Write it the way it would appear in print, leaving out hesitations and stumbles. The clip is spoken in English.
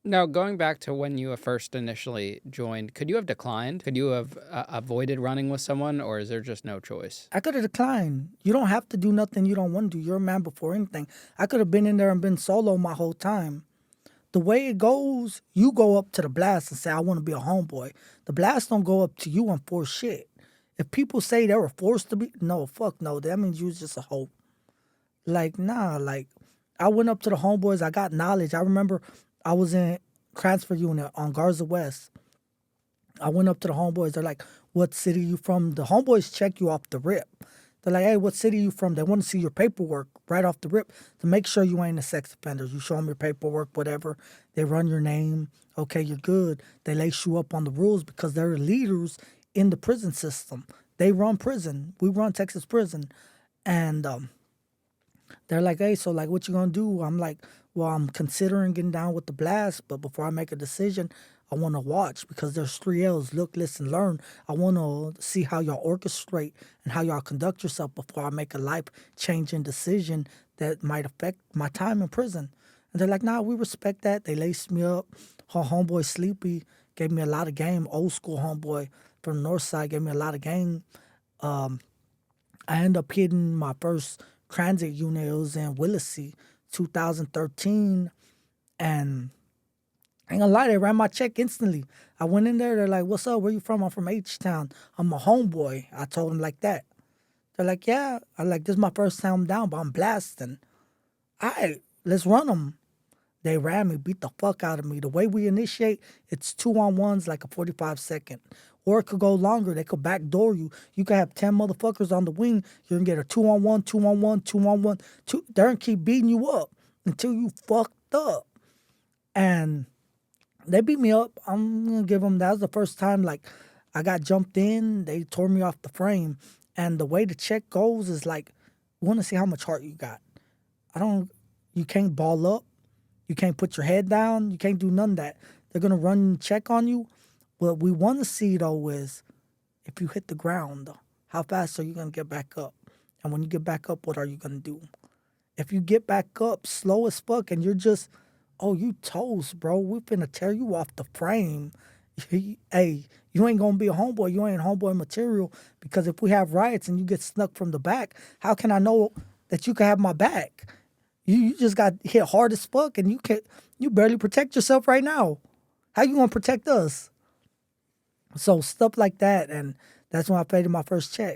Now, going back to when you first initially joined, could you have declined? Could you have avoided running with someone, or is there just no choice? I could have declined. You don't have to do nothing you don't want to do. You're a man before anything. I could have been in there and been solo my whole time. The way it goes, you go up to the blast and say, I want to be a homeboy. The blast don't go up to you and force shit. If people say they were forced to be, no, fuck no. That means you was just a hoe. Like, nah, like, I went up to the homeboys. I got knowledge. I remember I was in transfer unit on Garza West. I went up to the homeboys. They're like, what city you from? The homeboys check you off the rip. They're like, hey, what city you from? They want to see your paperwork right off the rip to make sure you ain't a sex offender. You show them your paperwork, whatever. They run your name. Okay, you're good. They lace you up on the rules because they're leaders in the prison system. They run prison. We run Texas prison. And they're like, hey, so like, what you gonna do? I'm like, well, I'm considering getting down with the blast, but before I make a decision, I want to watch because there's 3 L's: look, listen, learn. I want to see how y'all orchestrate and how y'all conduct yourself before I make a life-changing decision that might affect my time in prison. And they're like, nah, we respect that. They laced me up. Her homeboy Sleepy gave me a lot of game. Old school homeboy from the north side gave me a lot of game. I ended up hitting my first transit unit. It was in Willacy, 2013. And I ain't gonna lie, they ran my check instantly. I went in there, they're like, what's up? Where you from? I'm from H-Town. I'm a homeboy. I told them like that. They're like, yeah. I'm like, this is my first time down, but I'm blasting. All right, let's run them. They ran me, beat the fuck out of me. The way we initiate, it's 2-on-1s, like a 45-second. Or it could go longer. They could backdoor you. You could have 10 motherfuckers on the wing. You're gonna get a 2-on-1, 2-on-1, 2-on-1, two. They're gonna keep beating you up until you fucked up. And they beat me up. I'm gonna give them, that was the first time like I got jumped in. They tore me off the frame. And the way the check goes is like, we wanna see how much heart you got. You can't ball up. You can't put your head down. You can't do none of that. They're gonna run check on you. What we want to see though is if you hit the ground, how fast are you gonna get back up? And when you get back up, what are you gonna do? If you get back up slow as fuck and you're just, oh, you toast, bro. We finna tear you off the frame. Hey, you ain't gonna be a homeboy. You ain't homeboy material because if we have riots and you get snuck from the back, how can I know that you can have my back? You just got hit hard as fuck and you barely protect yourself right now. How you gonna protect us? So stuff like that, and that's when I paid my first check.